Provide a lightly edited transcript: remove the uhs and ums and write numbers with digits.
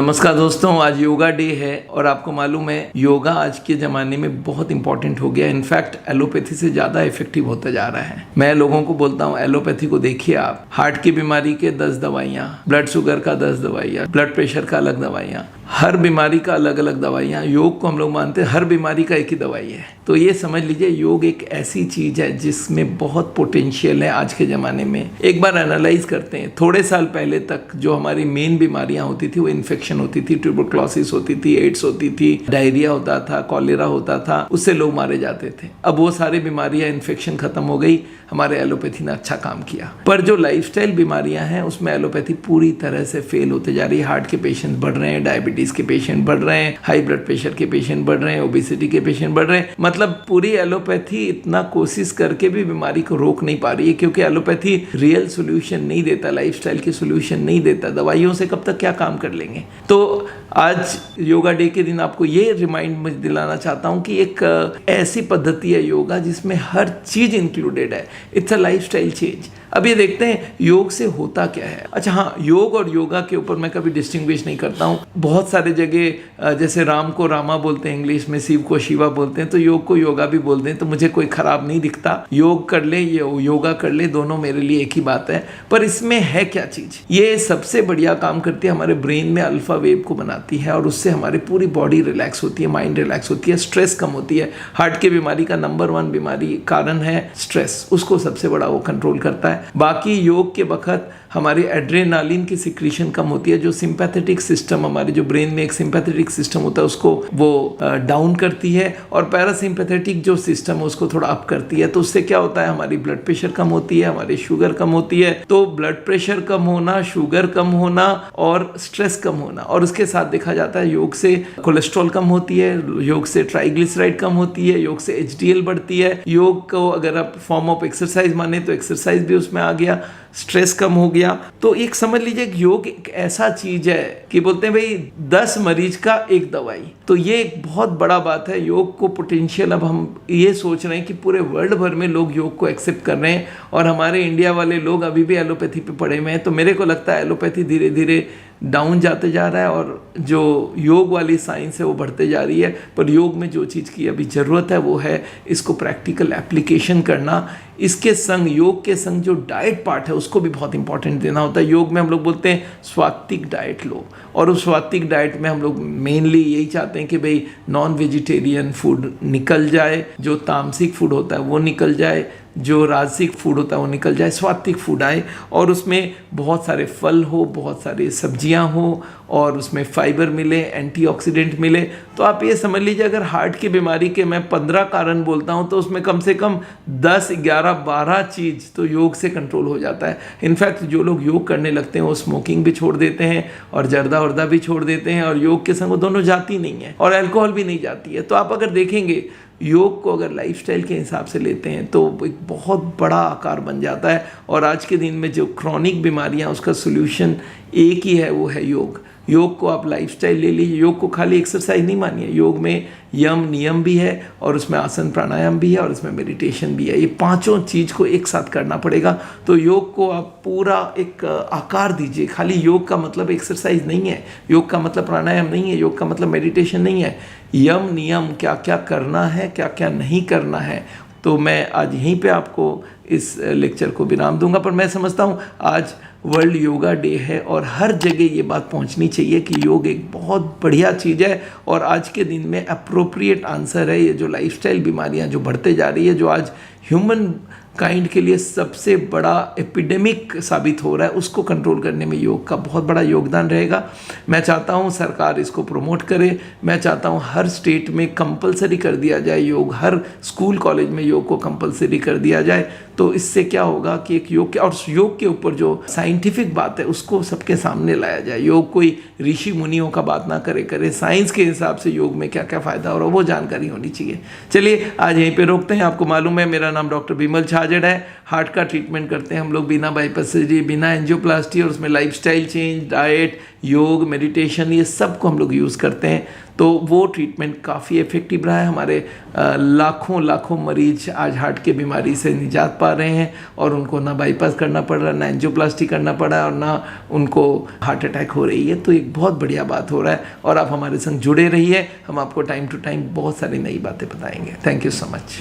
नमस्कार दोस्तों, आज योगा डे है और आपको मालूम है योगा आज के ज़माने में बहुत इंपॉर्टेंट हो गया। इनफैक्ट एलोपैथी से ज़्यादा इफेक्टिव होता जा रहा है। मैं लोगों को बोलता हूँ एलोपैथी को देखिए आप, हार्ट की बीमारी के 10 दवाइयाँ, ब्लड शुगर का 10 दवाइयाँ, ब्लड प्रेशर का अलग दवाइयाँ, हर बीमारी का अलग अलग दवाइयाँ। योग को हम लोग मानते हैं हर बीमारी का एक ही दवाई है। तो ये समझ लीजिए योग एक ऐसी चीज़ है जिसमें बहुत पोटेंशियल है आज के ज़माने में। एक बार एनालाइज करते हैं, थोड़े साल पहले तक जो हमारी मेन बीमारियाँ होती थी वो इन्फेक्शन होती थी, ट्यूबरक्लोसिस होती थी, एड्स होती थी, डायरिया होता था, कॉलेरा होता था, उससे लोग मारे जाते थे। अब वो सारी बीमारियाँ, इन्फेक्शन खत्म हो गई, हमारे एलोपैथी ने अच्छा काम किया। पर जो लाइफस्टाइल बीमारियां हैं उसमें एलोपैथी पूरी तरह से फेल होते जा रही है। हार्ट के पेशेंट बढ़ रहे हैं, डायबिटीज के पेशेंट बढ़ रहे हैं, हाई ब्लड प्रेशर के पेशेंट बढ़ रहे हैं, ओबेसिटी के पेशेंट बढ़ रहे हैं। मतलब पूरी एलोपैथी इतना कोशिश करके भी बीमारी को रोक नहीं पा रही है, क्योंकि एलोपैथी रियल सोल्यूशन नहीं देता, लाइफस्टाइल की सोल्यूशन नहीं देता। दवाइयों से कब तक क्या काम कर लेंगे। तो आज योगा डे के दिन आपको ये रिमाइंड दिलाना चाहता हूँ कि एक ऐसी पद्धति है योगा जिसमें हर चीज इंक्लूडेड है। It's a lifestyle change. अब ये देखते हैं योग से होता क्या है। अच्छा हाँ, योग और योगा के ऊपर मैं कभी डिस्टिंग्विश नहीं करता हूँ। बहुत सारे जगह जैसे राम को रामा बोलते हैं इंग्लिश में, शिव को शिवा बोलते हैं, तो योग को योगा भी बोलते हैं। तो मुझे कोई खराब नहीं दिखता, योग कर ले योगा कर ले, दोनों मेरे लिए एक ही बात है। पर इसमें है क्या चीज, ये सबसे बढ़िया काम करती है, हमारे ब्रेन में अल्फा वेव को बनाती है और उससे हमारी पूरी बॉडी रिलैक्स होती है, माइंड रिलैक्स होती है, स्ट्रेस कम होती है। हार्ट की बीमारी का नंबर 1 बीमारी कारण है स्ट्रेस, उसको सबसे बड़ा वो कंट्रोल करता है। बाकी योग के वक्त हमारी एड्रेनालिन की सिक्रीशन कम होती है, जो सिंपैथेटिक सिस्टम, हमारे जो ब्रेन में एक सिंपैथेटिक सिस्टम होता है उसको वो डाउन करती है, और पैरासिम्पैथेटिक जो सिस्टम है उसको थोड़ा अप करती है। तो उससे क्या होता है, हमारी ब्लड प्रेशर कम होती है, हमारी शुगर कम होती है। तो ब्लड प्रेशर कम होना, शुगर कम होना और स्ट्रेस कम होना, और उसके साथ देखा जाता है योग से कोलेस्ट्रॉल कम होती है, योग से ट्राइग्लिसराइड कम होती है, योग से HDL बढ़ती है। योग को अगर आप फॉर्म ऑफ एक्सरसाइज माने तो एक्सरसाइज भी उसमें आ गया, स्ट्रेस कम हो गया। तो एक समझ लीजिए कि योग एक ऐसा चीज है कि बोलते हैं भाई 10 मरीज का एक दवाई। तो ये एक बहुत बड़ा बात है। योग को पोटेंशियल, अब हम ये सोच रहे हैं कि पूरे वर्ल्ड भर में लोग योग को एक्सेप्ट कर रहे हैं, और हमारे इंडिया वाले लोग अभी भी एलोपैथी पे पड़े हुए हैं। तो मेरे को लगता है एलोपैथी धीरे धीरे डाउन जाते जा रहा है और जो योग वाली साइंस है वो बढ़ते जा रही है। पर योग में जो चीज़ की अभी ज़रूरत है वो है इसको प्रैक्टिकल एप्लीकेशन करना। इसके संग, योग के संग जो डाइट पार्ट है उसको भी बहुत इंपॉर्टेंट देना होता है। योग में हम लोग बोलते हैं स्वात्विक डाइट लो, और उस स्वात्विक डाइट में हम लोग मेनली यही चाहते हैं कि भाई नॉन वेजिटेरियन फूड निकल जाए, जो तामसिक फूड होता है वो निकल जाए, जो राजसिक फूड होता है वो निकल जाए, स्वात्विक फूड आए, और उसमें बहुत सारे फल हो, बहुत सारी सब्जियां हो, और उसमें फाइबर मिले, एंटीऑक्सीडेंट मिले। तो आप ये समझ लीजिए अगर हार्ट की बीमारी के मैं 15 कारण बोलता हूँ तो उसमें कम से कम 10, 11, 12 चीज़ तो योग से कंट्रोल हो जाता है। इनफैक्ट जो लोग योग करने लगते हैं वो स्मोकिंग भी छोड़ देते हैं और जर्दा वर्दा भी छोड़ देते हैं, और योग के संग वो दोनों जाती नहीं है, और अल्कोहल भी नहीं जाती है। तो आप अगर देखेंगे योग को अगर लाइफस्टाइल के हिसाब से लेते हैं तो एक बहुत बड़ा आकार बन जाता है। और आज के दिन में जो क्रॉनिक बीमारियां, उसका सोल्यूशन एक ही है, वो है योग। योग को आप लाइफस्टाइल ले लीजिए। योग को खाली एक्सरसाइज नहीं मानिए, योग में यम नियम भी है, और उसमें आसन प्राणायाम भी है, और उसमें मेडिटेशन भी है। ये पांचों चीज़ को एक साथ करना पड़ेगा। तो योग को आप पूरा एक आकार दीजिए। खाली योग का मतलब एक्सरसाइज नहीं है, योग का मतलब प्राणायाम नहीं है, योग का मतलब मेडिटेशन नहीं है। यम नियम, क्या क्या करना है, क्या क्या नहीं करना है। तो मैं आज यहीं पे आपको इस लेक्चर को विराम दूंगा। पर मैं समझता हूँ आज वर्ल्ड योगा डे है और हर जगह ये बात पहुंचनी चाहिए कि योग एक बहुत बढ़िया चीज़ है, और आज के दिन में अप्रोप्रिएट आंसर है। ये जो लाइफस्टाइल बीमारियां जो बढ़ते जा रही है, जो आज ह्यूमन काइंड के लिए सबसे बड़ा एपिडेमिक साबित हो रहा है, उसको कंट्रोल करने में योग का बहुत बड़ा योगदान रहेगा। मैं चाहता हूँ सरकार इसको प्रमोट करे। मैं चाहता हूँ हर स्टेट में कंपलसरी कर दिया जाए योग, हर स्कूल कॉलेज में योग को कंपलसरी कर दिया जाए। तो इससे क्या होगा कि एक योग के, और योग के ऊपर जो साइंटिफिक बात है उसको सबके सामने लाया जाए। योग कोई ऋषि मुनियों का बात ना करे, साइंस के हिसाब से योग में क्या क्या फ़ायदा हो रहा है वो जानकारी होनी चाहिए। चलिए आज यहीं पे रोकते हैं। आपको मालूम है मेरा नाम डॉक्टर विमल झा छाजड़ है, हार्ट का ट्रीटमेंट करते हैं हम लोग बिना बाईपास सर्जरी, बिना एंजियोप्लास्टी, और उसमें लाइफस्टाइल चेंज, डाइट, योग, मेडिटेशन, ये सब को हम लोग यूज़ करते हैं। तो वो ट्रीटमेंट काफ़ी इफ़ेक्टिव रहा है। हमारे लाखों मरीज आज हार्ट की बीमारी से निजात पा रहे हैं, और उनको ना बाईपास करना पड़ रहा, ना एंजियोप्लास्टी करना पड़ा, और ना उनको हार्ट अटैक हो रही है। तो एक बहुत बढ़िया बात हो रहा है, और आप हमारे संग जुड़े रहिए। हम आपको टाइम टू टाइम बहुत सारी नई बातें बताएंगे। Thank you so much.